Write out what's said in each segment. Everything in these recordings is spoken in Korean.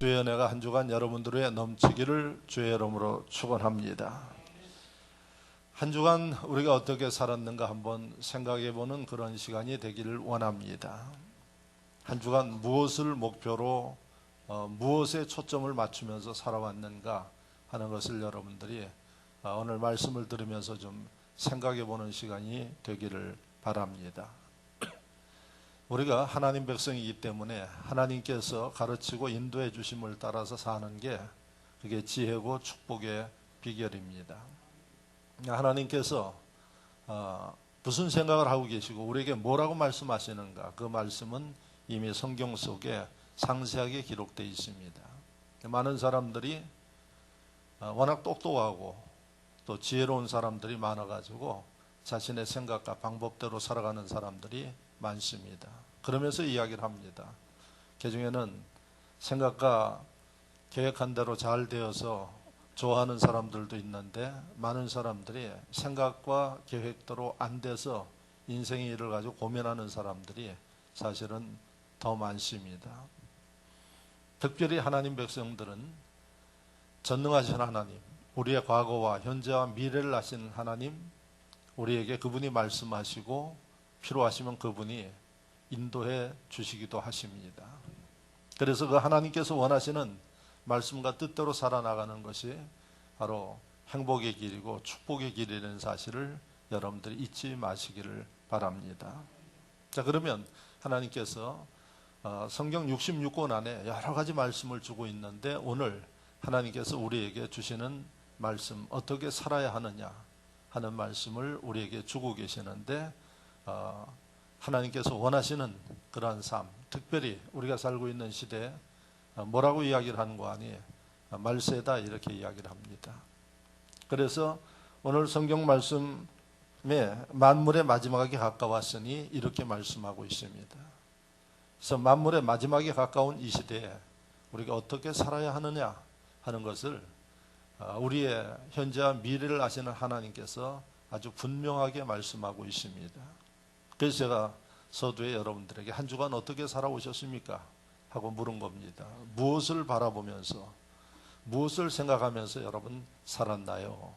주의 은혜가 한 주간 여러분들의 넘치기를 주의 이름으로 축원합니다. 한 주간 우리가 어떻게 살았는가 한번 생각해보는 그런 시간이 되기를 원합니다. 한 주간 무엇을 목표로 무엇에 초점을 맞추면서 살아왔는가 하는 것을 여러분들이 오늘 말씀을 들으면서 좀 생각해보는 시간이 되기를 바랍니다. 우리가 하나님 백성이기 때문에 하나님께서 가르치고 인도해 주심을 따라서 사는 게 그게 지혜고 축복의 비결입니다. 하나님께서 무슨 생각을 하고 계시고 우리에게 뭐라고 말씀하시는가, 그 말씀은 이미 성경 속에 상세하게 기록되어 있습니다. 많은 사람들이 워낙 똑똑하고 또 지혜로운 사람들이 많아가지고 자신의 생각과 방법대로 살아가는 사람들이 많습니다. 그러면서 이야기를 합니다. 그중에는 생각과 계획한 대로 잘 되어서 좋아하는 사람들도 있는데 많은 사람들이 생각과 계획대로 안 돼서 인생의 일을 가지고 고민하는 사람들이 사실은 더 많습니다. 특별히 하나님 백성들은 전능하신 하나님, 우리의 과거와 현재와 미래를 아시는 하나님, 우리에게 그분이 말씀하시고 필요하시면 그분이 인도해 주시기도 하십니다. 그래서 그 하나님께서 원하시는 말씀과 뜻대로 살아나가는 것이 바로 행복의 길이고 축복의 길이라는 사실을 여러분들이 잊지 마시기를 바랍니다. 자, 그러면 하나님께서 성경 66권 안에 여러 가지 말씀을 주고 있는데 오늘 하나님께서 우리에게 주시는 말씀, 어떻게 살아야 하느냐 하는 말씀을 우리에게 주고 계시는데 하나님께서 원하시는 그러한 삶, 특별히 우리가 살고 있는 시대에 뭐라고 이야기를 하는 거 아니? 말세다 이렇게 이야기를 합니다. 그래서 오늘 성경 말씀에 만물의 마지막에 가까웠으니 이렇게 말씀하고 있습니다. 그래서 만물의 마지막에 가까운 이 시대에 우리가 어떻게 살아야 하느냐 하는 것을 우리의 현재와 미래를 아시는 하나님께서 아주 분명하게 말씀하고 있습니다. 그래서 제가 서두에 여러분들에게 한 주간 어떻게 살아오셨습니까? 하고 물은 겁니다. 무엇을 바라보면서, 무엇을 생각하면서 여러분 살았나요?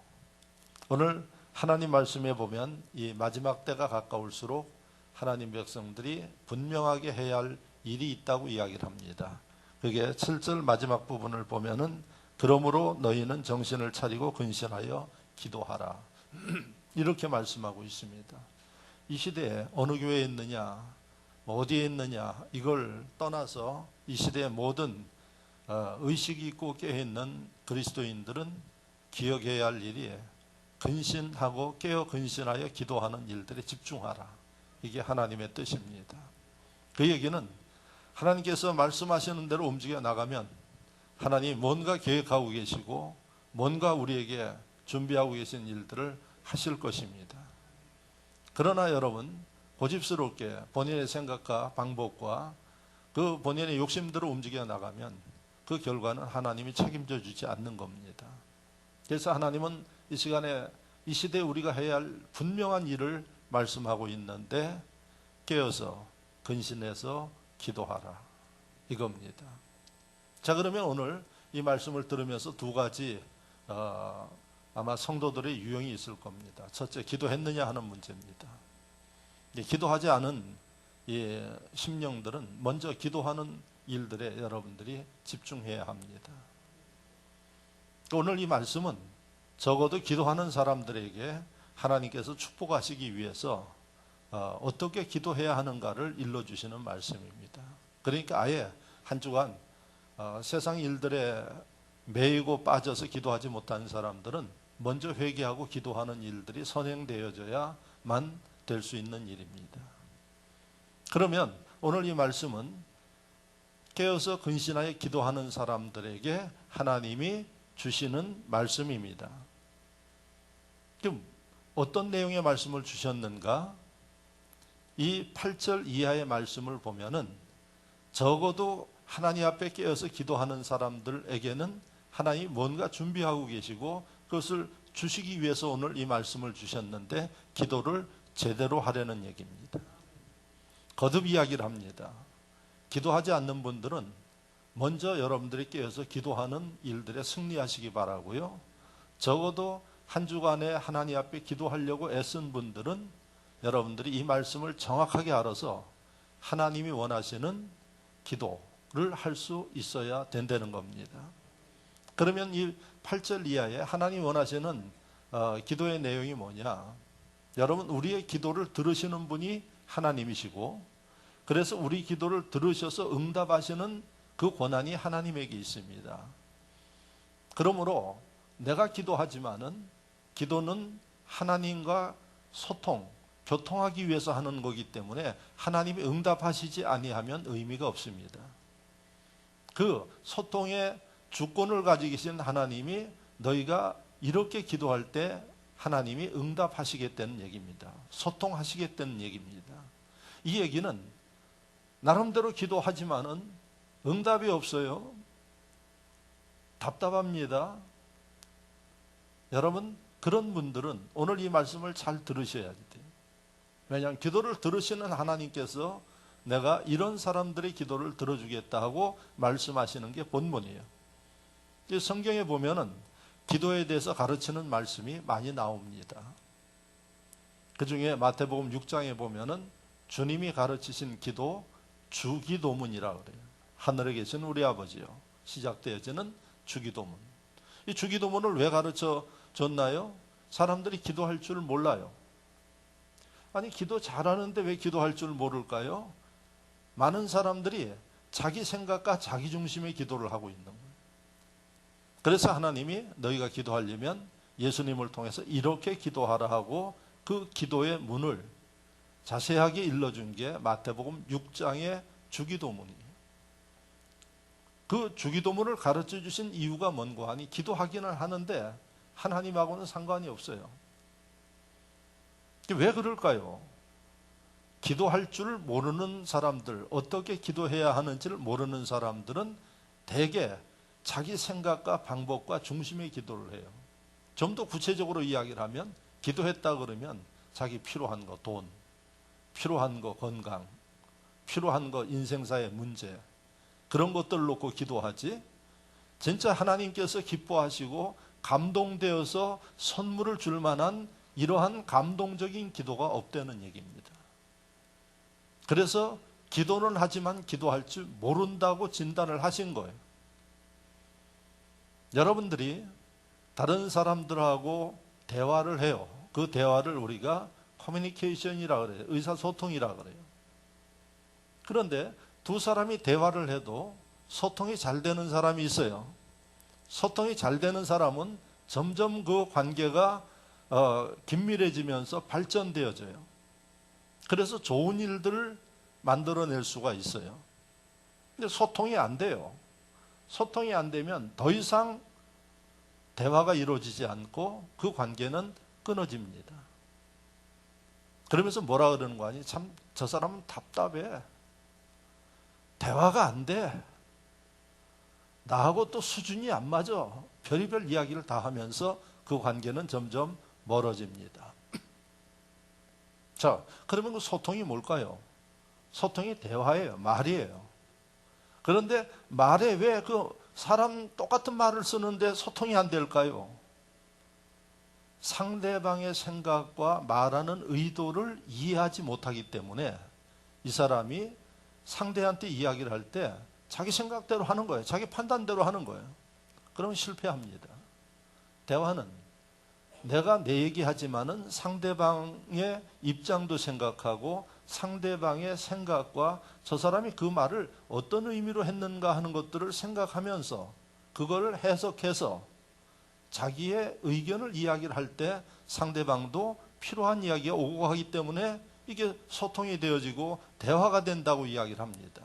오늘 하나님 말씀에 보면 이 마지막 때가 가까울수록 하나님 백성들이 분명하게 해야 할 일이 있다고 이야기를 합니다. 그게 7절 마지막 부분을 보면은 그러므로 너희는 정신을 차리고 근신하여 기도하라. 이렇게 말씀하고 있습니다. 이 시대에 어느 교회에 있느냐, 어디에 있느냐 이걸 떠나서 이 시대의 모든 의식이 있고 깨어있는 그리스도인들은 기억해야 할 일이 근신하고 깨어 근신하여 기도하는 일들에 집중하라. 이게 하나님의 뜻입니다. 그 얘기는 하나님께서 말씀하시는 대로 움직여 나가면 하나님이 뭔가 계획하고 계시고 뭔가 우리에게 준비하고 계신 일들을 하실 것입니다. 그러나 여러분 고집스럽게 본인의 생각과 방법과 그 본인의 욕심대로 움직여 나가면 그 결과는 하나님이 책임져 주지 않는 겁니다. 그래서 하나님은 이 시간에 이 시대에 우리가 해야 할 분명한 일을 말씀하고 있는데 깨어서 근신해서 기도하라 이겁니다. 자, 그러면 오늘 이 말씀을 들으면서 두 가지 아마 성도들의 유형이 있을 겁니다. 첫째, 기도했느냐 하는 문제입니다. 기도하지 않은 이 심령들은 먼저 기도하는 일들에 여러분들이 집중해야 합니다. 오늘 이 말씀은 적어도 기도하는 사람들에게 하나님께서 축복하시기 위해서 어떻게 기도해야 하는가를 일러주시는 말씀입니다. 그러니까 아예 한 주간 세상 일들에 매이고 빠져서 기도하지 못하는 사람들은 먼저 회개하고 기도하는 일들이 선행되어져야만 될 수 있는 일입니다. 그러면 오늘 이 말씀은 깨어서 근신하여 기도하는 사람들에게 하나님이 주시는 말씀입니다. 그럼 어떤 내용의 말씀을 주셨는가? 이 8절 이하의 말씀을 보면은 적어도 하나님 앞에 깨어서 기도하는 사람들에게는 하나님이 뭔가 준비하고 계시고 그것을 주시기 위해서 오늘 이 말씀을 주셨는데 기도를 제대로 하려는 얘기입니다. 거듭 이야기를 합니다. 기도하지 않는 분들은 먼저 여러분들이 깨어서 기도하는 일들에 승리하시기 바라고요. 적어도 한 주간에 하나님 앞에 기도하려고 애쓴 분들은 여러분들이 이 말씀을 정확하게 알아서 하나님이 원하시는 기도를 할 수 있어야 된다는 겁니다. 그러면 이 8절 이하에 하나님 원하시는 기도의 내용이 뭐냐? 여러분, 우리의 기도를 들으시는 분이 하나님이시고, 그래서 우리 기도를 들으셔서 응답하시는 그 권한이 하나님에게 있습니다. 그러므로 내가 기도하지만은 기도는 하나님과 소통, 교통하기 위해서 하는 거기 때문에 하나님이 응답하시지 아니하면 의미가 없습니다. 그 소통의 주권을 가지고 계신 하나님이 너희가 이렇게 기도할 때 하나님이 응답하시겠다는 얘기입니다. 소통하시겠다는 얘기입니다. 이 얘기는 나름대로 기도하지만은 응답이 없어요. 답답합니다. 여러분, 그런 분들은 오늘 이 말씀을 잘 들으셔야 돼요. 왜냐하면 기도를 들으시는 하나님께서 내가 이런 사람들의 기도를 들어주겠다 하고 말씀하시는 게 본문이에요. 성경에 보면은 기도에 대해서 가르치는 말씀이 많이 나옵니다. 그 중에 마태복음 6장에 보면은 주님이 가르치신 기도 주기도문이라 그래요. 하늘에 계신 우리 아버지요. 시작되어지는 주기도문. 이 주기도문을 왜 가르쳐 줬나요? 사람들이 기도할 줄 몰라요. 아니, 기도 잘하는데 왜 기도할 줄 모를까요? 많은 사람들이 자기 생각과 자기 중심의 기도를 하고 있는 거예요. 그래서 하나님이 너희가 기도하려면 예수님을 통해서 이렇게 기도하라 하고 그 기도의 문을 자세하게 일러준 게 마태복음 6장의 주기도문이에요. 그 주기도문을 가르쳐 주신 이유가 뭔고 하니 기도하기는 하는데 하나님하고는 상관이 없어요. 왜 그럴까요? 기도할 줄 모르는 사람들, 어떻게 기도해야 하는지를 모르는 사람들은 대개 자기 생각과 방법과 중심의 기도를 해요. 좀 더 구체적으로 이야기를 하면 기도했다 그러면 자기 필요한 거 돈, 필요한 거 건강, 필요한 거 인생사의 문제, 그런 것들 놓고 기도하지, 진짜 하나님께서 기뻐하시고 감동되어서 선물을 줄 만한 이러한 감동적인 기도가 없다는 얘기입니다. 그래서 기도는 하지만 기도할 줄 모른다고 진단을 하신 거예요. 여러분들이 다른 사람들하고 대화를 해요. 그 대화를 우리가 커뮤니케이션이라 그래요. 의사소통이라 그래요. 그런데 두 사람이 대화를 해도 소통이 잘 되는 사람이 있어요. 소통이 잘 되는 사람은 점점 그 관계가 긴밀해지면서 발전되어져요. 그래서 좋은 일들을 만들어낼 수가 있어요. 근데 소통이 안 돼요. 소통이 안 되면 더 이상 대화가 이루어지지 않고 그 관계는 끊어집니다. 그러면서 뭐라 그러는 거 아니? 참, 저 사람은 답답해. 대화가 안 돼. 나하고 또 수준이 안 맞아. 별의별 이야기를 다 하면서 그 관계는 점점 멀어집니다. 자, 그러면 그 소통이 뭘까요? 소통이 대화예요. 말이에요. 그런데 말에 왜 그 사람 똑같은 말을 쓰는데 소통이 안 될까요? 상대방의 생각과 말하는 의도를 이해하지 못하기 때문에 이 사람이 상대한테 이야기를 할 때 자기 생각대로 하는 거예요. 자기 판단대로 하는 거예요. 그러면 실패합니다. 대화는 내가 내 얘기하지만은 상대방의 입장도 생각하고 상대방의 생각과 저 사람이 그 말을 어떤 의미로 했는가 하는 것들을 생각하면서 그걸 해석해서 자기의 의견을 이야기를 할 때 상대방도 필요한 이야기가 오고 가기 때문에 이게 소통이 되어지고 대화가 된다고 이야기를 합니다.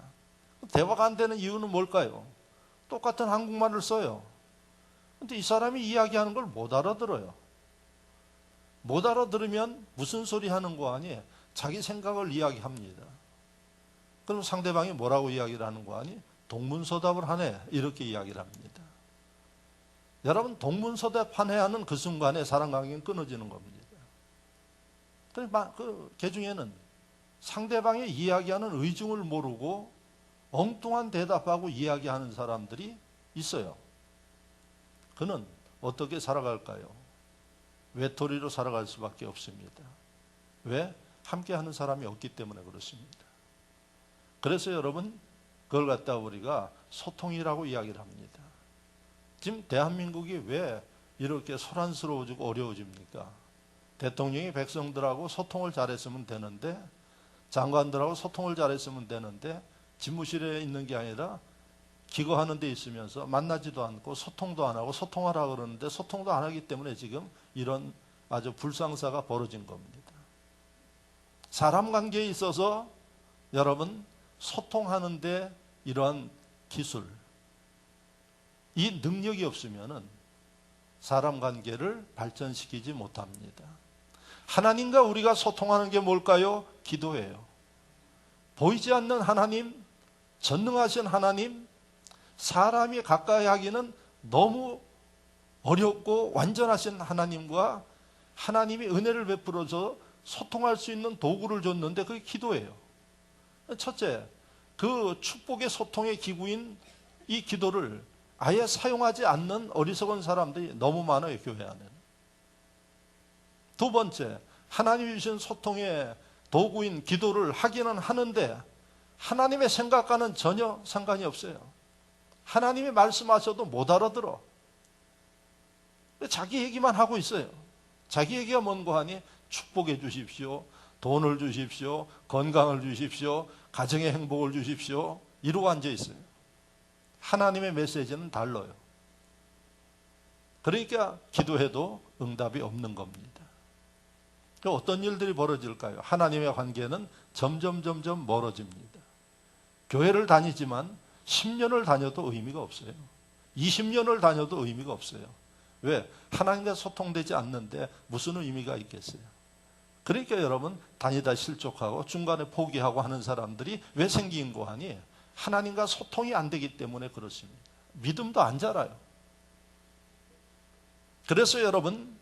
대화가 안 되는 이유는 뭘까요? 똑같은 한국말을 써요. 근데 이 사람이 이야기하는 걸 못 알아들어요. 못 알아들으면 무슨 소리 하는 거 아니? 자기 생각을 이야기합니다. 그럼 상대방이 뭐라고 이야기를 하는 거 아니? 동문서답을 하네. 이렇게 이야기를 합니다. 여러분, 동문서답하네 하는 그 순간에 사랑관계는 끊어지는 겁니다. 그 중에는 상대방이 이야기하는 의중을 모르고 엉뚱한 대답하고 이야기하는 사람들이 있어요. 그는 어떻게 살아갈까요? 외톨이로 살아갈 수밖에 없습니다. 왜? 함께하는 사람이 없기 때문에 그렇습니다. 그래서 여러분, 그걸 갖다 우리가 소통이라고 이야기를 합니다. 지금 대한민국이 왜 이렇게 소란스러워지고 어려워집니까? 대통령이 백성들하고 소통을 잘했으면 되는데, 장관들하고 소통을 잘했으면 되는데, 집무실에 있는 게 아니라 기거하는 데 있으면서 만나지도 않고 소통도 안 하고 소통하라 그러는데 소통도 안 하기 때문에 지금 이런 아주 불상사가 벌어진 겁니다. 사람 관계에 있어서 여러분, 소통하는데 이러한 기술, 이 능력이 없으면은 사람 관계를 발전시키지 못합니다. 하나님과 우리가 소통하는 게 뭘까요? 기도예요. 보이지 않는 하나님, 전능하신 하나님, 사람이 가까이 하기는 너무 어렵고 완전하신 하나님과 하나님이 은혜를 베풀어서 소통할 수 있는 도구를 줬는데 그게 기도예요. 첫째, 그 축복의 소통의 기구인 이 기도를 아예 사용하지 않는 어리석은 사람들이 너무 많아요, 교회 안에는. 두 번째, 하나님이 주신 소통의 도구인 기도를 하기는 하는데 하나님의 생각과는 전혀 상관이 없어요. 하나님이 말씀하셔도 못 알아들어. 자기 얘기만 하고 있어요. 자기 얘기가 뭔고 하니 축복해 주십시오, 돈을 주십시오, 건강을 주십시오, 가정의 행복을 주십시오, 이러고 앉아 있어요. 하나님의 메시지는 달라요. 그러니까 기도해도 응답이 없는 겁니다. 어떤 일들이 벌어질까요? 하나님의 관계는 점점 멀어집니다. 교회를 다니지만 10년을 다녀도 의미가 없어요. 20년을 다녀도 의미가 없어요. 왜? 하나님과 소통되지 않는데 무슨 의미가 있겠어요? 그러니까 여러분, 다니다 실족하고 중간에 포기하고 하는 사람들이 왜 생긴고 하니 하나님과 소통이 안 되기 때문에 그렇습니다. 믿음도 안 자라요. 그래서 여러분,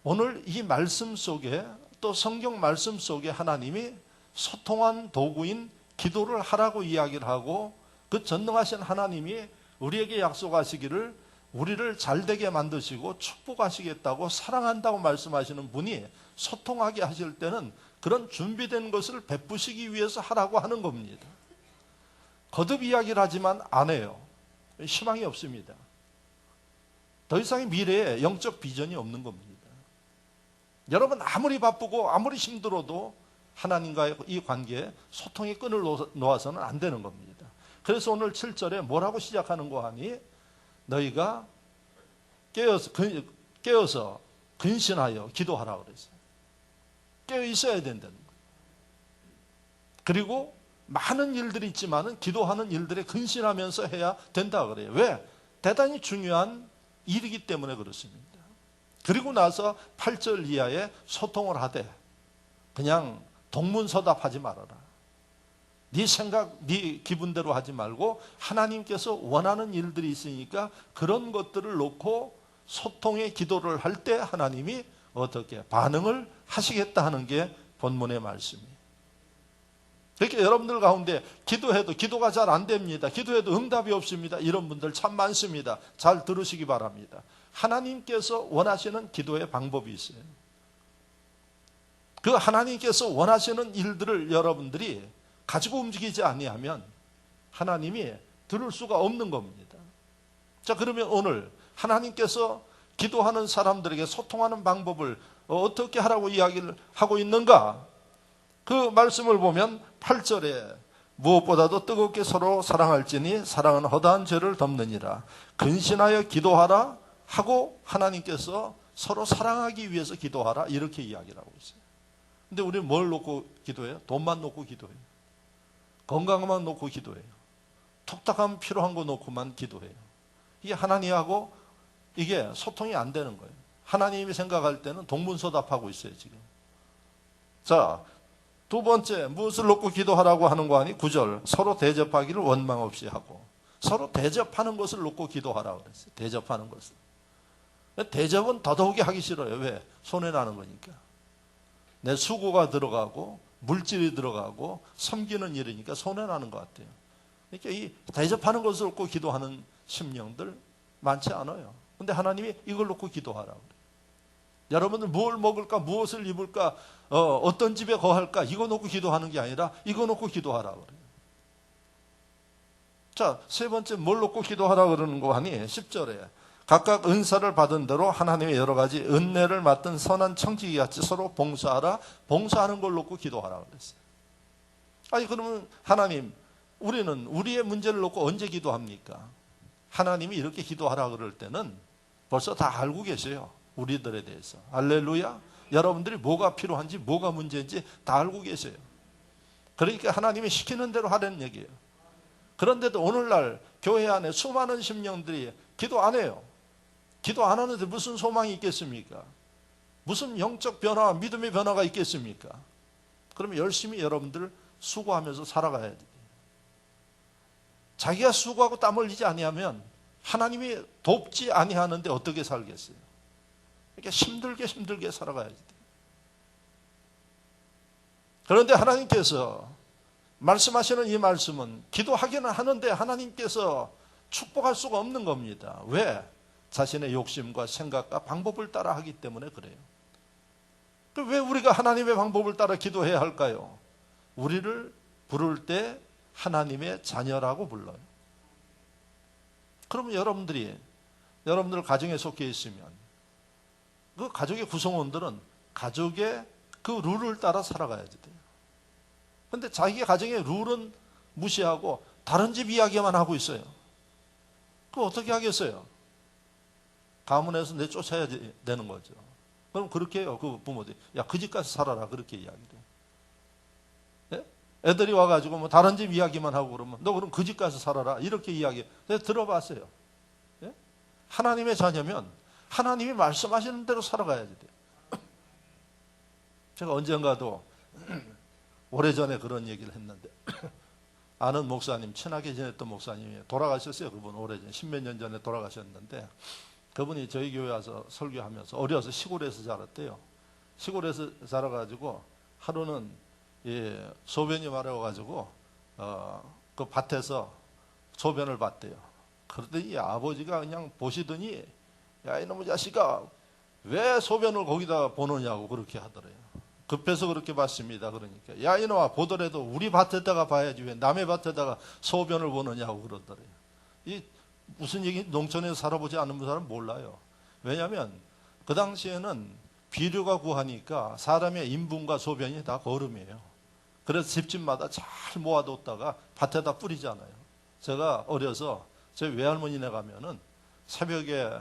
오늘 이 말씀 속에, 또 성경 말씀 속에 하나님이 소통한 도구인 기도를 하라고 이야기를 하고, 그 전능하신 하나님이 우리에게 약속하시기를 우리를 잘되게 만드시고 축복하시겠다고, 사랑한다고 말씀하시는 분이 소통하게 하실 때는 그런 준비된 것을 베푸시기 위해서 하라고 하는 겁니다. 거듭 이야기를 하지만 안 해요. 희망이 없습니다. 더 이상의 미래에 영적 비전이 없는 겁니다. 여러분, 아무리 바쁘고 아무리 힘들어도 하나님과의 이 관계에 소통의 끈을 놓아서는 안 되는 겁니다. 그래서 오늘 7절에 뭐라고 시작하는 거 하니 너희가 깨어서 근신하여 기도하라 그랬어요. 깨어 있어야 된다는 거예요. 그리고 많은 일들이 있지만은 기도하는 일들에 근신하면서 해야 된다 그래요. 왜? 대단히 중요한 일이기 때문에 그렇습니다. 그리고 나서 8절 이하에 소통을 하되 그냥 동문서답하지 말아라. 네 생각, 네 기분대로 하지 말고 하나님께서 원하는 일들이 있으니까 그런 것들을 놓고 소통의 기도를 할 때 하나님이 어떻게 반응을 하시겠다 하는 게 본문의 말씀이에요. 그렇게 여러분들 가운데 기도해도 기도가 잘 안 됩니다. 기도해도 응답이 없습니다. 이런 분들 참 많습니다. 잘 들으시기 바랍니다. 하나님께서 원하시는 기도의 방법이 있어요. 그 하나님께서 원하시는 일들을 여러분들이 가지고 움직이지 아니하면 하나님이 들을 수가 없는 겁니다. 자, 그러면 오늘 하나님께서 기도하는 사람들에게 소통하는 방법을 어떻게 하라고 이야기를 하고 있는가? 그 말씀을 보면 8절에 무엇보다도 뜨겁게 서로 사랑할지니 사랑은 허다한 죄를 덮느니라. 근신하여 기도하라 하고 하나님께서 서로 사랑하기 위해서 기도하라 이렇게 이야기를 하고 있어요. 근데 우리는 뭘 놓고 기도해요? 돈만 놓고 기도해요. 건강만 놓고 기도해요. 툭탁하면 필요한 거 놓고만 기도해요. 이게 하나님하고 이게 소통이 안 되는 거예요. 하나님이 생각할 때는 동문서답하고 있어요, 지금. 자, 두 번째, 무엇을 놓고 기도하라고 하는 거 아니? 9절, 서로 대접하기를 원망 없이 하고. 서로 대접하는 것을 놓고 기도하라고 그랬어요. 대접하는 것을. 대접은 더더욱이 하기 싫어요. 왜? 손해나는 거니까. 내 수고가 들어가고 물질이 들어가고 섬기는 일이니까 손해나는 것 같아요. 이렇게 이 대접하는 것을 놓고 기도하는 심령들 많지 않아요. 근데 하나님이 이걸 놓고 기도하라고 그래요. 여러분들 뭘 먹을까, 무엇을 입을까, 어떤 집에 거할까, 이거 놓고 기도하는 게 아니라 이거 놓고 기도하라고 그래요. 자, 세 번째 뭘 놓고 기도하라고 그러는 거 하니 10절에 각각 은사를 받은 대로 하나님의 여러 가지 은혜를 맡은 선한 청지기 같이 서로 봉사하라. 봉사하는 걸 놓고 기도하라고 그랬어요. 아니 그러면 하나님, 우리는 우리의 문제를 놓고 언제 기도합니까? 하나님이 이렇게 기도하라 그럴 때는 벌써 다 알고 계세요. 우리들에 대해서. 할렐루야. 여러분들이 뭐가 필요한지 뭐가 문제인지 다 알고 계세요. 그러니까 하나님이 시키는 대로 하라는 얘기예요. 그런데도 오늘날 교회 안에 수많은 심령들이 기도 안 해요. 기도 안 하는데 무슨 소망이 있겠습니까? 무슨 영적 변화, 믿음의 변화가 있겠습니까? 그러면 열심히 여러분들 수고하면서 살아가야 돼요. 자기가 수고하고 땀 흘리지 아니하면 하나님이 돕지 아니하는데 어떻게 살겠어요? 이렇게 힘들게 살아가야지 돼요. 그런데 하나님께서 말씀하시는 이 말씀은 기도하기는 하는데 하나님께서 축복할 수가 없는 겁니다. 왜? 자신의 욕심과 생각과 방법을 따라 하기 때문에 그래요. 왜 우리가 하나님의 방법을 따라 기도해야 할까요? 우리를 부를 때 하나님의 자녀라고 불러요. 그러면 여러분들 가정에 속해 있으면 그 가족의 구성원들은 가족의 그 룰을 따라 살아가야지 돼요. 그런데 자기 가정의 룰은 무시하고 다른 집 이야기만 하고 있어요. 그럼 어떻게 하겠어요? 가문에서 내쫓아야 되는 거죠. 그럼 그렇게 해요. 그 부모들이. 야, 그 집 가서 살아라. 그렇게 이야기를 해요. 예? 애들이 와가지고 뭐 다른 집 이야기만 하고 그러면 너 그럼 그 집 가서 살아라. 이렇게 이야기해요. 내가 들어봤어요. 예? 하나님의 자녀면 하나님이 말씀하시는 대로 살아가야지 돼요. 제가 언젠가도 오래전에 그런 얘기를 했는데 아는 목사님, 친하게 지냈던 목사님이 돌아가셨어요. 그분 오래전 10몇 년 전에 돌아가셨는데 그분이 저희 교회 와서 설교하면서 어려서 시골에서 자랐대요. 시골에서 자라가지고 하루는 소변이 마려워가지고 그 밭에서 소변을 봤대요. 그러더니 아버지가 그냥 보시더니 야 이놈의 자식아 왜 소변을 거기다 보느냐고 그렇게 하더래요. 급해서 그렇게 봤습니다. 그러니까 야 이놈아 보더라도 우리 밭에다가 봐야지 왜 남의 밭에다가 소변을 보느냐고 그러더래요. 이 무슨 얘기 농촌에서 살아보지 않은 사람은 몰라요. 왜냐하면 그 당시에는 비료가 구하니까 사람의 인분과 소변이 다 거름이에요. 그래서 집집마다 잘 모아뒀다가 밭에다 뿌리잖아요. 제가 어려서 제 외할머니네 가면은 새벽에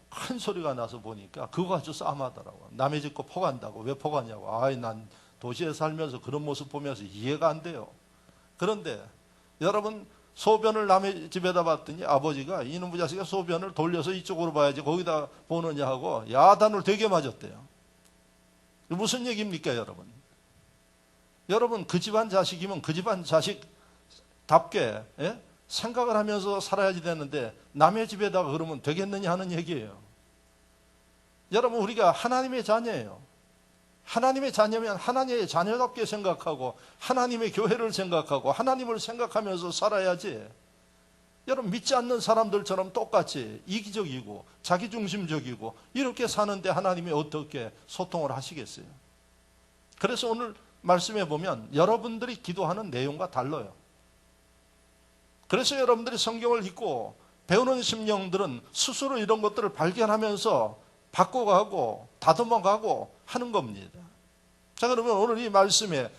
큰 소리가 나서 보니까 그거 가지고 싸움하더라고요. 남의 집 거 퍼간다고. 왜 퍼가냐고. 아이 난 도시에 살면서 그런 모습 보면서 이해가 안 돼요. 그런데 여러분 소변을 남의 집에다 봤더니 아버지가 이놈의 자식아 소변을 돌려서 이쪽으로 봐야지 거기다 보느냐 하고 야단을 되게 맞았대요. 무슨 얘기입니까 여러분? 여러분 그 집안 자식이면 그 집안 자식답게 생각을 하면서 살아야지 되는데 남의 집에다가 그러면 되겠느냐 하는 얘기예요. 여러분 우리가 하나님의 자녀예요. 하나님의 자녀면 하나님의 자녀답게 생각하고 하나님의 교회를 생각하고 하나님을 생각하면서 살아야지. 여러분 믿지 않는 사람들처럼 똑같이 이기적이고 자기중심적이고 이렇게 사는데 하나님이 어떻게 소통을 하시겠어요? 그래서 오늘 말씀해 보면 여러분들이 기도하는 내용과 달라요. 그래서 여러분들이 성경을 읽고 배우는 심령들은 스스로 이런 것들을 발견하면서 바꿔가고 다듬어가고 하는 겁니다. 자 그러면 오늘 이 말씀에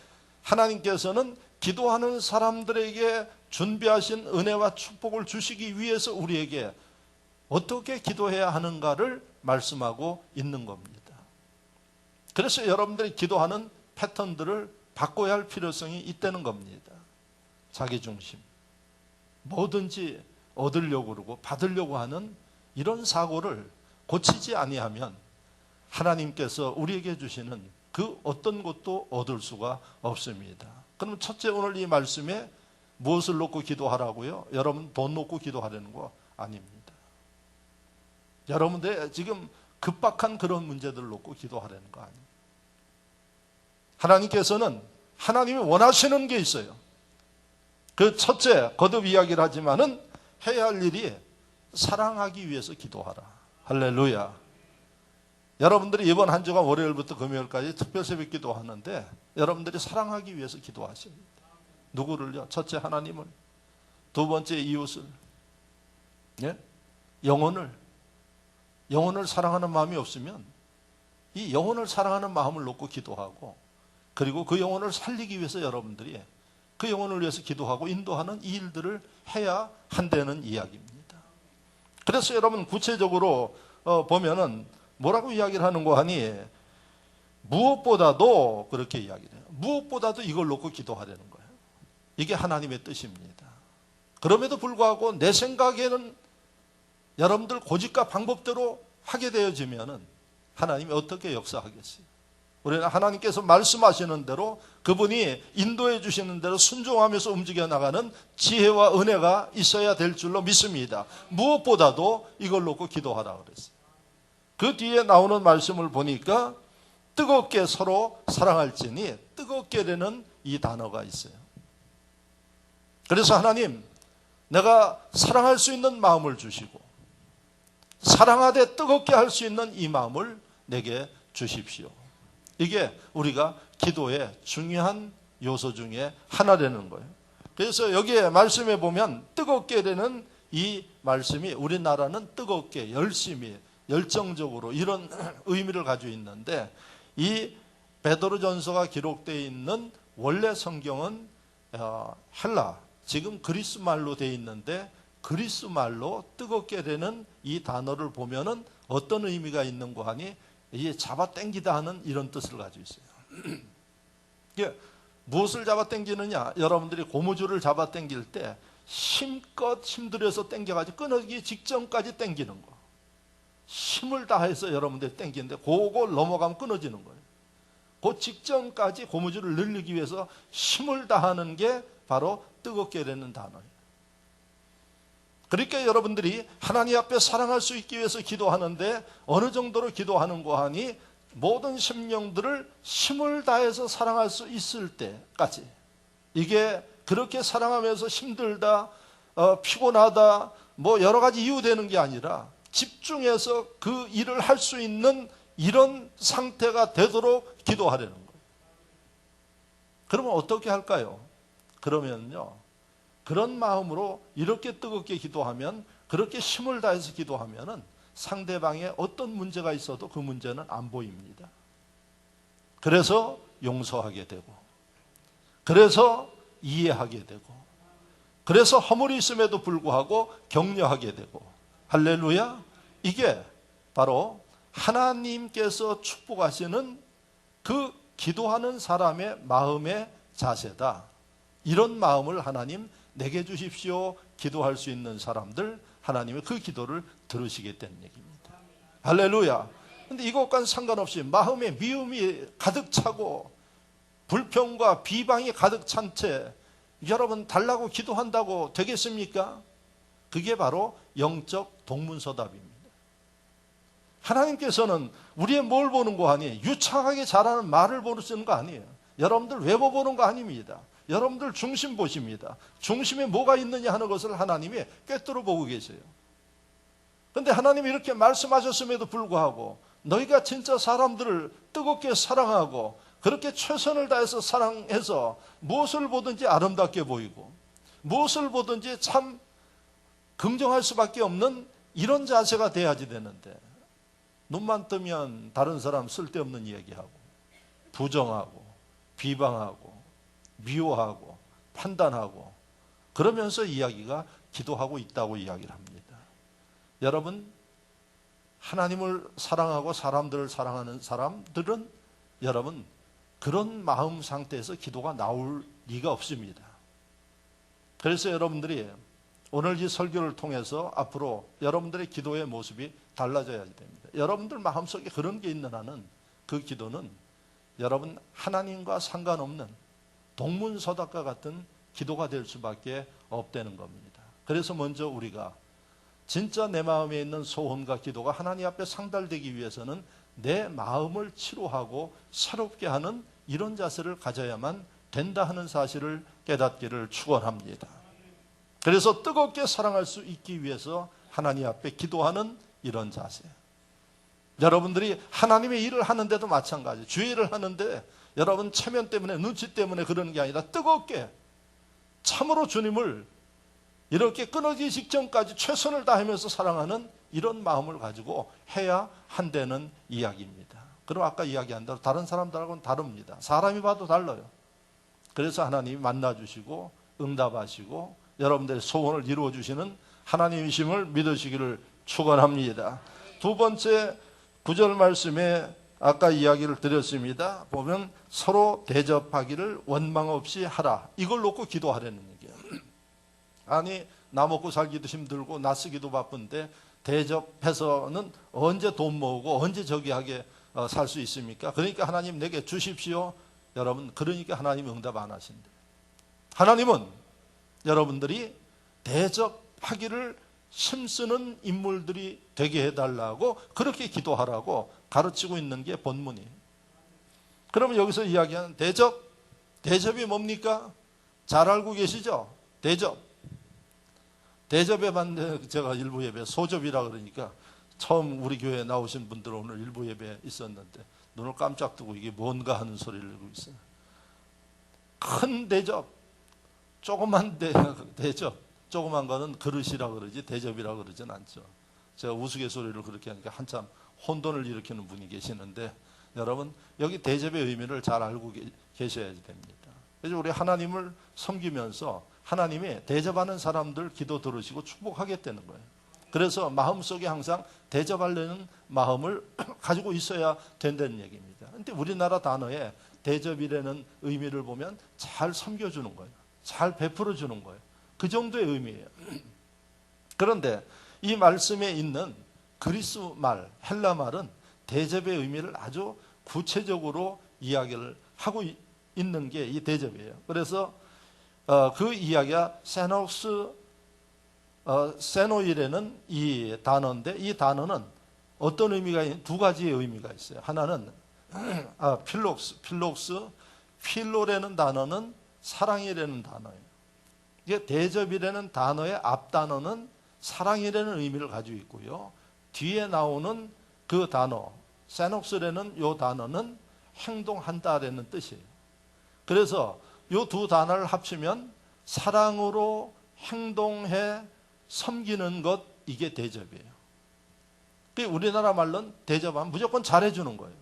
하나님께서는 기도하는 사람들에게 준비하신 은혜와 축복을 주시기 위해서 우리에게 어떻게 기도해야 하는가를 말씀하고 있는 겁니다. 그래서 여러분들이 기도하는 패턴들을 바꿔야 할 필요성이 있다는 겁니다. 자기중심, 뭐든지 얻으려고 그러고 받으려고 하는 이런 사고를 고치지 아니하면 하나님께서 우리에게 주시는 그 어떤 것도 얻을 수가 없습니다. 그럼 첫째 오늘 이 말씀에 무엇을 놓고 기도하라고요? 여러분 돈 놓고 기도하려는 거 아닙니다. 여러분들 지금 급박한 그런 문제들을 놓고 기도하려는 거 아닙니다. 하나님께서는 하나님이 원하시는 게 있어요. 그 첫째, 거듭 이야기를 하지만은 해야 할 일이 사랑하기 위해서 기도하라. 할렐루야. 여러분들이 이번 한 주간 월요일부터 금요일까지 특별 새벽 기도하는데 여러분들이 사랑하기 위해서 기도하십니다. 누구를요? 첫째 하나님을, 두 번째 이웃을, 예? 영혼을 사랑하는 마음이 없으면 이 영혼을 사랑하는 마음을 놓고 기도하고, 그리고 그 영혼을 살리기 위해서 여러분들이 그 영혼을 위해서 기도하고 인도하는 이 일들을 해야 한다는 이야기입니다. 그래서 여러분 구체적으로 보면은 뭐라고 이야기를 하는 거 하니, 무엇보다도 그렇게 이야기를 해요. 무엇보다도 이걸 놓고 기도하려는 거예요. 이게 하나님의 뜻입니다. 그럼에도 불구하고 내 생각에는 여러분들 고집과 방법대로 하게 되어지면은 하나님이 어떻게 역사하겠어요? 우리는 하나님께서 말씀하시는 대로, 그분이 인도해 주시는 대로 순종하면서 움직여 나가는 지혜와 은혜가 있어야 될 줄로 믿습니다. 무엇보다도 이걸 놓고 기도하라 그랬어요. 그 뒤에 나오는 말씀을 보니까 뜨겁게 서로 사랑할지니, 뜨겁게라는 이 단어가 있어요. 그래서 하나님, 내가 사랑할 수 있는 마음을 주시고 사랑하되 뜨겁게 할 수 있는 이 마음을 내게 주십시오. 이게 우리가 기도의 중요한 요소 중에 하나라는 거예요. 그래서 여기에 말씀에 보면 뜨겁게 되는 이 말씀이 우리나라는 뜨겁게, 열심히, 열정적으로 이런 의미를 가지고 있는데, 이 베드로전서가 기록되어 있는 원래 성경은 헬라, 지금 그리스 말로 되어 있는데, 그리스 말로 뜨겁게 되는 이 단어를 보면은 어떤 의미가 있는 거 하니, 이게 잡아당기다 하는 이런 뜻을 가지고 있어요. 이게 무엇을 잡아당기느냐? 여러분들이 고무줄을 잡아당길 때 힘껏 힘들여서 당겨가지고 끊어지기 직전까지 당기는 거. 힘을 다해서 여러분들이 당기는데 그걸 넘어가면 끊어지는 거예요. 그 직전까지 고무줄을 늘리기 위해서 힘을 다하는 게 바로 뜨겁게 되는 단어예요. 그러니까 여러분들이 하나님 앞에 사랑할 수 있기 위해서 기도하는데 어느 정도로 기도하는 거 하니, 모든 심령들을 힘을 다해서 사랑할 수 있을 때까지, 이게 그렇게 사랑하면서 힘들다, 피곤하다, 뭐 여러 가지 이유 되는 게 아니라 집중해서 그 일을 할 수 있는 이런 상태가 되도록 기도하려는 거예요. 그러면 어떻게 할까요? 그러면요, 그런 마음으로 이렇게 뜨겁게 기도하면, 그렇게 힘을 다해서 기도하면은 상대방에 어떤 문제가 있어도 그 문제는 안 보입니다. 그래서 용서하게 되고, 그래서 이해하게 되고, 그래서 허물이 있음에도 불구하고 격려하게 되고, 할렐루야. 이게 바로 하나님께서 축복하시는 그 기도하는 사람의 마음의 자세다. 이런 마음을 하나님 내게 주십시오. 기도할 수 있는 사람들, 하나님의 그 기도를 들으시겠다는 얘기입니다. 할렐루야. 근데 이것과는 상관없이 마음에 미움이 가득 차고 불평과 비방이 가득 찬 채 여러분 달라고 기도한다고 되겠습니까? 그게 바로 영적 동문서답입니다. 하나님께서는 우리의 뭘 보는 거 아니에요. 유창하게 잘하는 말을 보시는 거 아니에요. 여러분들 외모 보는 거 아닙니다. 여러분들 중심 보십니다. 중심에 뭐가 있느냐 하는 것을 하나님이 꿰뚫어 보고 계세요. 그런데 하나님이 이렇게 말씀하셨음에도 불구하고 너희가 진짜 사람들을 뜨겁게 사랑하고 그렇게 최선을 다해서 사랑해서 무엇을 보든지 아름답게 보이고 무엇을 보든지 참 긍정할 수밖에 없는 이런 자세가 돼야지 되는데, 눈만 뜨면 다른 사람 쓸데없는 이야기하고 부정하고 비방하고 미워하고 판단하고 그러면서 이야기가 기도하고 있다고 이야기를 합니다. 여러분, 하나님을 사랑하고 사람들을 사랑하는 사람들은 여러분 그런 마음 상태에서 기도가 나올 리가 없습니다. 그래서 여러분들이 오늘 이 설교를 통해서 앞으로 여러분들의 기도의 모습이 달라져야 됩니다. 여러분들 마음속에 그런 게 있는 한은 그 기도는 여러분 하나님과 상관없는 동문서답과 같은 기도가 될 수밖에 없다는 겁니다. 그래서 먼저 우리가 진짜 내 마음에 있는 소원과 기도가 하나님 앞에 상달되기 위해서는 내 마음을 치료하고 새롭게 하는 이런 자세를 가져야만 된다 하는 사실을 깨닫기를 축원합니다. 그래서 뜨겁게 사랑할 수 있기 위해서 하나님 앞에 기도하는 이런 자세. 여러분들이 하나님의 일을 하는데도 마찬가지. 주의 일을 하는데 여러분 체면 때문에 눈치 때문에 그러는 게 아니라 뜨겁게 참으로 주님을 이렇게 끊어지기 직전까지 최선을 다하면서 사랑하는 이런 마음을 가지고 해야 한다는 이야기입니다. 그럼 아까 이야기한 대로 다른 사람들하고는 다릅니다. 사람이 봐도 달라요. 그래서 하나님이 만나주시고 응답하시고 여러분들의 소원을 이루어주시는 하나님이심을 믿으시기를 축원합니다. 두 번째 9절 말씀에 아까 이야기를 드렸습니다. 보면 서로 대접하기를 원망 없이 하라. 이걸 놓고 기도하라는 얘기예요. 아니 나 먹고 살기도 힘들고 나 쓰기도 바쁜데 대접해서는 언제 돈 모으고 언제 저기하게 살 수 있습니까? 그러니까 하나님 내게 주십시오. 여러분 그러니까 하나님 응답 안 하신대. 하나님은 여러분들이 대접하기를 힘쓰는 인물들이 되게 해달라고 그렇게 기도하라고 가르치고 있는 게 본문이에요. 그러면 여기서 이야기하는 대접이 뭡니까? 잘 알고 계시죠? 대접에 받는 제가 일부 예배 소접이라 그러니까 처음 우리 교회에 나오신 분들은 오늘 일부 예배에 있었는데 눈을 깜짝 뜨고 이게 뭔가 하는 소리를 내고 있어요. 큰 대접, 조그만 대접, 조그만 거는 그릇이라 그러지 대접이라 그러진 않죠. 제가 우스갯소리를 그렇게 하니까 한참 혼돈을 일으키는 분이 계시는데 여러분 여기 대접의 의미를 잘 알고 계셔야 됩니다. 그래서 우리 하나님을 섬기면서 하나님이 대접하는 사람들 기도 들으시고 축복하겠다는 거예요. 그래서 마음속에 항상 대접하려는 마음을 가지고 있어야 된다는 얘기입니다. 그런데 우리나라 단어에 대접이라는 의미를 보면 잘 섬겨주는 거예요. 잘 베풀어주는 거예요. 그 정도의 의미예요. 그런데 이 말씀에 있는 그리스 말, 헬라 말은 대접의 의미를 아주 구체적으로 이야기를 하고 있는 게 이 대접이에요. 그래서 그 이야기가 세노이라는 이 단어인데 이 단어는 어떤 의미가 있는 두 가지의 의미가 있어요. 하나는 필로라는 단어는 사랑이라는 단어예요. 이게 대접이라는 단어의 앞 단어는 사랑이라는 의미를 가지고 있고요. 뒤에 나오는 그 단어 세녹스라는 이 단어는 행동한다라는 뜻이에요. 그래서 이 두 단어를 합치면 사랑으로 행동해 섬기는 것, 이게 대접이에요. 우리나라 말로는 대접하면 무조건 잘해주는 거예요.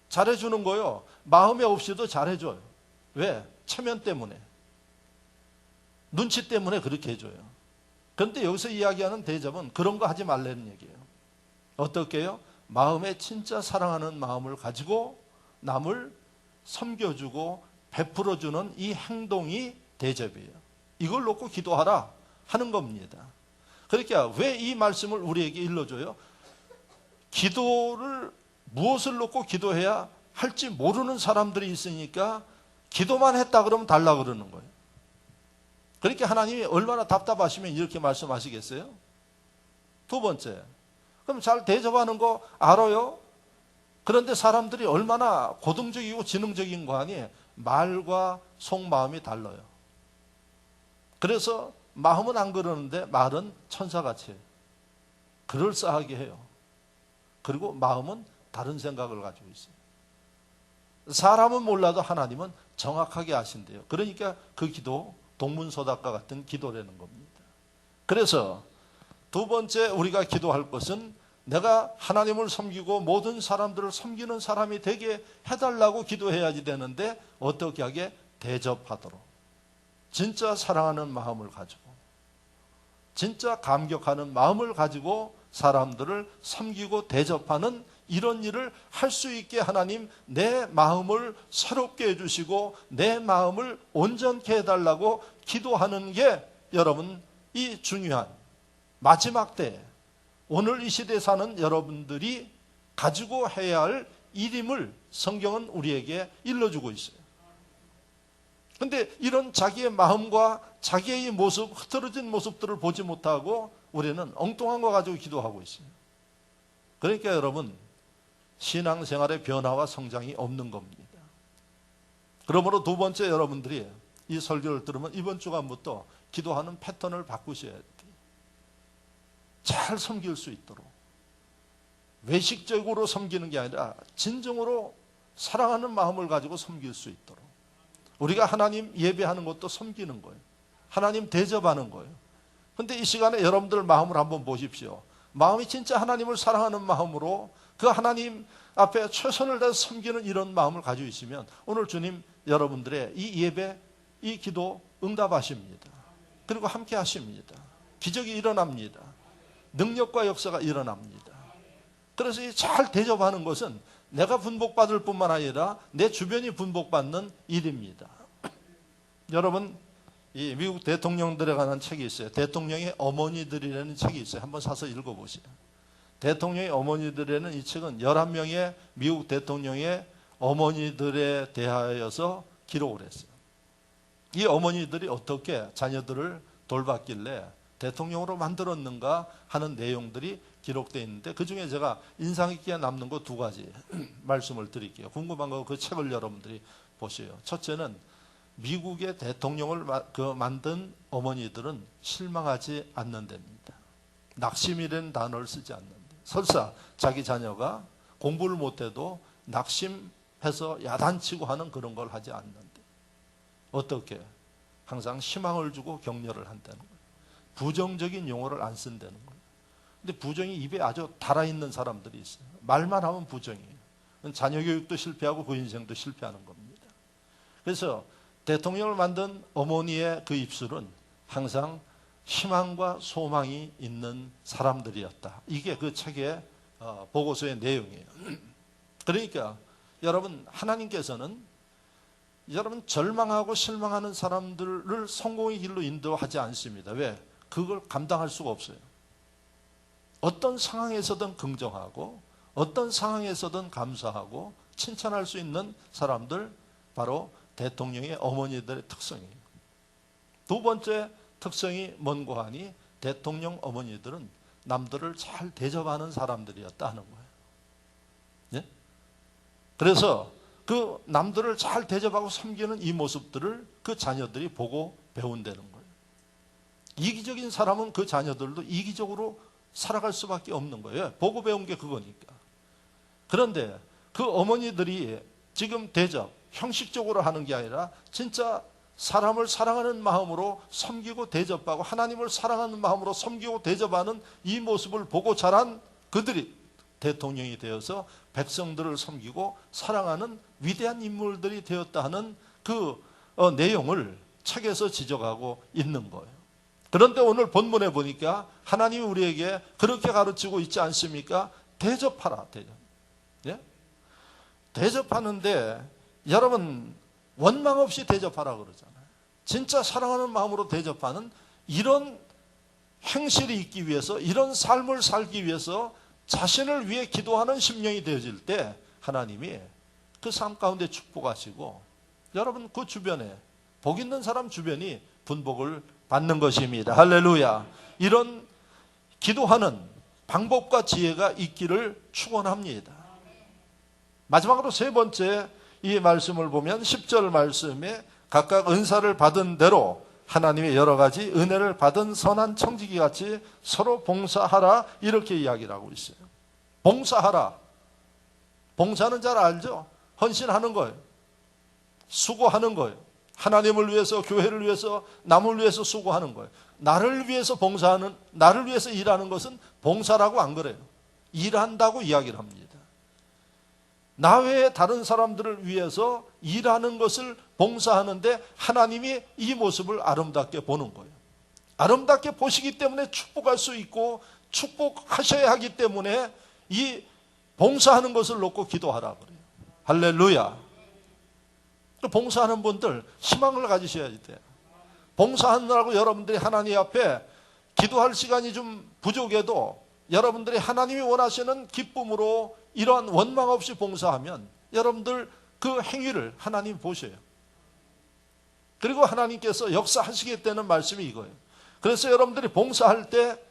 잘해주는 거요. 마음에 없이도 잘해줘요. 왜? 체면 때문에. 눈치 때문에 그렇게 해줘요. 그런데 여기서 이야기하는 대접은 그런 거 하지 말라는 얘기예요. 어떻게 해요? 마음에 진짜 사랑하는 마음을 가지고 남을 섬겨주고 베풀어주는 이 행동이 대접이에요. 이걸 놓고 기도하라 하는 겁니다. 그러니까 왜 이 말씀을 우리에게 일러줘요? 기도를 무엇을 놓고 기도해야 할지 모르는 사람들이 있으니까 기도만 했다 그러면 달라 그러는 거예요. 그렇게 하나님이 얼마나 답답하시면 이렇게 말씀하시겠어요? 두 번째, 그럼 잘 대접하는 거 알아요? 그런데 사람들이 얼마나 고등적이고 지능적인 거 아니에요? 말과 속마음이 달라요. 그래서 마음은 안 그러는데 말은 천사같이 해요. 그럴싸하게 해요. 그리고 마음은 다른 생각을 가지고 있어요. 사람은 몰라도 하나님은 정확하게 아신대요. 그러니까 그 기도 동문서답과 같은 기도라는 겁니다. 그래서 두 번째 우리가 기도할 것은 내가 하나님을 섬기고 모든 사람들을 섬기는 사람이 되게 해달라고 기도해야지 되는데 어떻게 하게? 대접하도록. 진짜 사랑하는 마음을 가지고 진짜 감격하는 마음을 가지고 사람들을 섬기고 대접하는 이런 일을 할 수 있게 하나님 내 마음을 새롭게 해주시고 내 마음을 온전케 해달라고 기도하는 게 여러분 이 중요한 마지막 때 오늘 이 시대에 사는 여러분들이 가지고 해야 할 일임을 성경은 우리에게 일러주고 있어요. 그런데 이런 자기의 마음과 자기의 모습, 흐트러진 모습들을 보지 못하고 우리는 엉뚱한 거 가지고 기도하고 있어요. 그러니까 여러분 신앙생활의 변화와 성장이 없는 겁니다. 그러므로 두 번째 여러분들이 이 설교를 들으면 이번 주간부터 기도하는 패턴을 바꾸셔야 돼요. 잘 섬길 수 있도록. 외식적으로 섬기는 게 아니라 진정으로 사랑하는 마음을 가지고 섬길 수 있도록. 우리가 하나님 예배하는 것도 섬기는 거예요. 하나님 대접하는 거예요. 근데 이 시간에 여러분들 마음을 한번 보십시오. 마음이 진짜 하나님을 사랑하는 마음으로 그 하나님 앞에 최선을 다해서 섬기는 이런 마음을 가지고 있으면 오늘 주님 여러분들의 이 예배, 이 기도 응답하십니다. 그리고 함께 하십니다. 기적이 일어납니다. 능력과 역사가 일어납니다. 그래서 이 잘 대접하는 것은 내가 분복받을 뿐만 아니라 내 주변이 분복받는 일입니다. 여러분, 이 미국 대통령들에 관한 책이 있어요. 대통령의 어머니들이라는 책이 있어요. 한번 사서 읽어보세요. 대통령의 어머니들에는 이 책은 11명의 미국 대통령의 어머니들에 대하여서 기록을 했어요. 이 어머니들이 어떻게 자녀들을 돌봤길래 대통령으로 만들었는가 하는 내용들이 기록되어 있는데 그중에 제가 인상 깊게 남는 거 2가지 말씀을 드릴게요. 궁금한 거 그 책을 여러분들이 보세요. 첫째는 미국의 대통령을 만든 어머니들은 실망하지 않는 데입니다. 낙심이라는 단어를 쓰지 않는데 설사 자기 자녀가 공부를 못해도 낙심해서 야단치고 하는 그런 걸 하지 않는데 어떻게? 항상 희망을 주고 격려를 한다는 거예요. 부정적인 용어를 안 쓴다는 거예요. 근데 부정이 입에 아주 달아있는 사람들이 있어요. 말만 하면 부정이에요. 자녀 교육도 실패하고 그 인생도 실패하는 겁니다. 그래서 대통령을 만든 어머니의 그 입술은 항상 희망과 소망이 있는 사람들이었다. 이게 그 책의 보고서의 내용이에요. 그러니까 여러분 하나님께서는 여러분 절망하고 실망하는 사람들을 성공의 길로 인도하지 않습니다. 왜? 그걸 감당할 수가 없어요. 어떤 상황에서든 긍정하고 어떤 상황에서든 감사하고 칭찬할 수 있는 사람들 바로 대통령의 어머니들의 특성이에요. 2번째 특성이 뭔고 하니 대통령 어머니들은 남들을 잘 대접하는 사람들이었다 하는 거예요. 예? 그래서 그 남들을 잘 대접하고 섬기는 이 모습들을 그 자녀들이 보고 배운다는 거예요. 이기적인 사람은 그 자녀들도 이기적으로 살아갈 수밖에 없는 거예요. 보고 배운 게 그거니까. 그런데 그 어머니들이 지금 대접, 형식적으로 하는 게 아니라 진짜 사람을 사랑하는 마음으로 섬기고 대접하고 하나님을 사랑하는 마음으로 섬기고 대접하는 이 모습을 보고 자란 그들이 대통령이 되어서 백성들을 섬기고 사랑하는 위대한 인물들이 되었다 하는 그 내용을 책에서 지적하고 있는 거예요. 그런데 오늘 본문에 보니까 하나님이 우리에게 그렇게 가르치고 있지 않습니까? 대접하라. 대접. 예? 대접하는데 여러분 원망 없이 대접하라 그러잖아요. 진짜 사랑하는 마음으로 대접하는 이런 행실이 있기 위해서 이런 삶을 살기 위해서 자신을 위해 기도하는 심령이 되어질 때 하나님이 그 삶 가운데 축복하시고 여러분 그 주변에 복 있는 사람 주변이 분복을 받는 것입니다. 할렐루야. 이런 기도하는 방법과 지혜가 있기를 축원합니다. 마지막으로 3번째 이 말씀을 보면 10절 말씀에 각각 은사를 받은 대로 하나님의 여러 가지 은혜를 받은 선한 청지기 같이 서로 봉사하라 이렇게 이야기를 하고 있어요. 봉사하라. 봉사는 잘 알죠? 헌신하는 거예요. 수고하는 거예요. 하나님을 위해서 교회를 위해서 남을 위해서 수고하는 거예요. 나를 위해서 봉사하는 나를 위해서 일하는 것은 봉사라고 안 그래요. 일한다고 이야기를 합니다. 나 외에 다른 사람들을 위해서 일하는 것을 봉사하는데 하나님이 이 모습을 아름답게 보는 거예요. 아름답게 보시기 때문에 축복할 수 있고 축복하셔야 하기 때문에 이 봉사하는 것을 놓고 기도하라 그래요. 할렐루야. 봉사하는 분들 희망을 가지셔야 돼요. 봉사하느라고 여러분들이 하나님 앞에 기도할 시간이 좀 부족해도 여러분들이 하나님이 원하시는 기쁨으로 이러한 원망 없이 봉사하면 여러분들 그 행위를 하나님 보셔요. 그리고 하나님께서 역사하시겠다는 말씀이 이거예요. 그래서 여러분들이 봉사할 때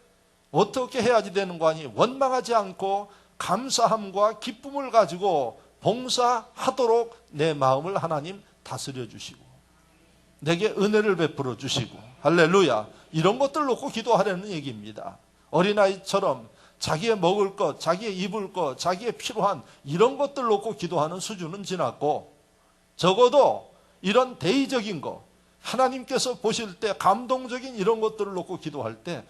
어떻게 해야지 되는 거 아니? 원망하지 않고 감사함과 기쁨을 가지고 봉사하도록 내 마음을 하나님 다스려 주시고 내게 은혜를 베풀어 주시고, 할렐루야, 이런 것들 놓고 기도하라는 얘기입니다. 어린아이처럼 자기의 먹을 것, 자기의 입을 것, 자기의 필요한 이런 것들 놓고 기도하는 수준은 지났고, 적어도 이런 대의적인 거, 하나님께서 보실 때 감동적인 이런 것들을 놓고 기도할 때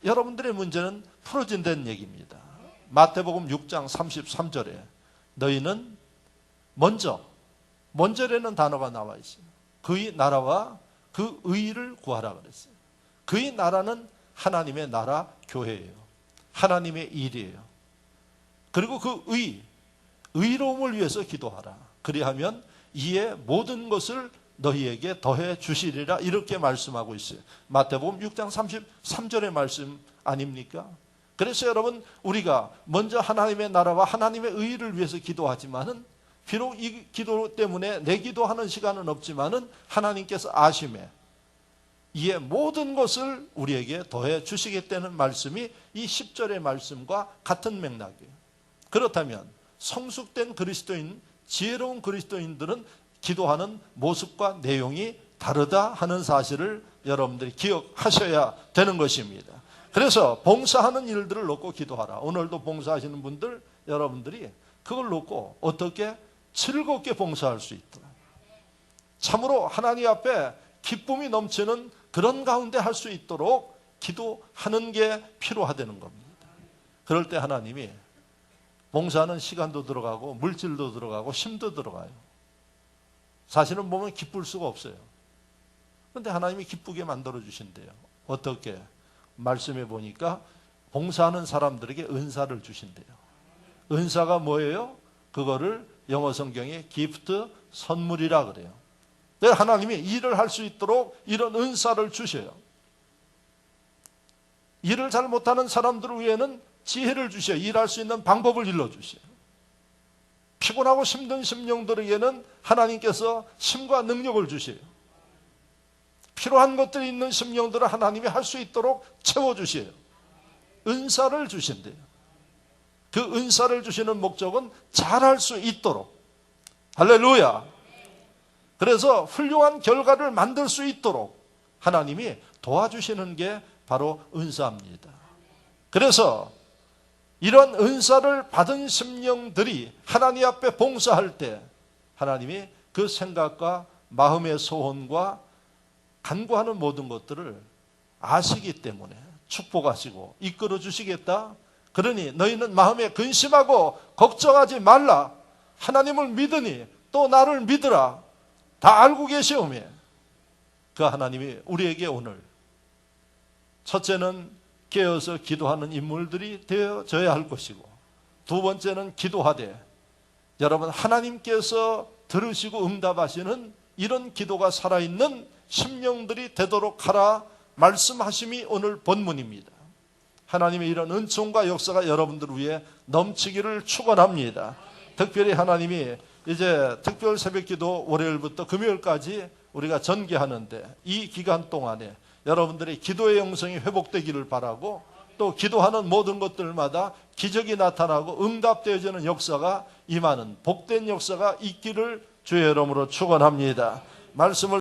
여러분들의 문제는 풀어진다는 얘기입니다. 마태복음 6장 33절에 너희는 먼저라는 단어가 나와 있어요. 그의 나라와 그 의를 구하라 그랬어요. 그의 나라는 하나님의 나라 교회예요. 하나님의 일이에요. 그리고 그 의로움을 위해서 기도하라. 그리하면 이에 모든 것을 너희에게 더해 주시리라, 이렇게 말씀하고 있어요. 마태복음 6장 33절의 말씀 아닙니까? 그래서 여러분, 우리가 먼저 하나님의 나라와 하나님의 의를 위해서 기도하지만은, 비록 이 기도 때문에 내 기도하는 시간은 없지만은 하나님께서 아심에 이에 모든 것을 우리에게 더해 주시겠다는 말씀이 이 10절의 말씀과 같은 맥락이에요. 그렇다면 성숙된 그리스도인, 지혜로운 그리스도인들은 기도하는 모습과 내용이 다르다 하는 사실을 여러분들이 기억하셔야 되는 것입니다. 그래서 봉사하는 일들을 놓고 기도하라. 오늘도 봉사하시는 분들, 여러분들이 그걸 놓고 어떻게 즐겁게 봉사할 수 있도록, 참으로 하나님 앞에 기쁨이 넘치는 그런 가운데 할 수 있도록 기도하는 게 필요하다는 겁니다. 그럴 때 하나님이, 봉사하는 시간도 들어가고 물질도 들어가고 힘도 들어가요. 사실은 보면 기쁠 수가 없어요. 그런데 하나님이 기쁘게 만들어 주신대요. 어떻게? 말씀해 보니까 봉사하는 사람들에게 은사를 주신대요. 은사가 뭐예요? 그거를 영어 성경에 기프트, 선물이라 그래요. 하나님이 일을 할 수 있도록 이런 은사를 주셔요. 일을 잘 못하는 사람들 위에는 지혜를 주셔요. 일할 수 있는 방법을 일러주셔요. 피곤하고 힘든 심령들에게는 하나님께서 힘과 능력을 주셔요. 필요한 것들이 있는 심령들을 하나님이 할 수 있도록 채워주셔요. 은사를 주신대요. 그 은사를 주시는 목적은 잘할 수 있도록, 할렐루야. 그래서 훌륭한 결과를 만들 수 있도록 하나님이 도와주시는 게 바로 은사입니다. 그래서 이런 은사를 받은 심령들이 하나님 앞에 봉사할 때 하나님이 그 생각과 마음의 소원과 간구하는 모든 것들을 아시기 때문에 축복하시고 이끌어 주시겠다. 그러니 너희는 마음에 근심하고 걱정하지 말라. 하나님을 믿으니 또 나를 믿으라. 다 알고 계시오매. 그 하나님이 우리에게 오늘 첫째는 깨어서 기도하는 인물들이 되어져야 할 것이고, 두 번째는 기도하되 여러분 하나님께서 들으시고 응답하시는 이런 기도가 살아있는 심령들이 되도록 하라 말씀하심이 오늘 본문입니다. 하나님의 이런 은총과 역사가 여러분들 위해 넘치기를 축원합니다. 특별히 하나님이 이제 특별 새벽기도 월요일부터 금요일까지 우리가 전개하는데, 이 기간 동안에 여러분들의 기도의 영성이 회복되기를 바라고, 또 기도하는 모든 것들마다 기적이 나타나고 응답되어지는 역사가 임하는 복된 역사가 있기를 주의 이름으로 축원합니다. 말씀을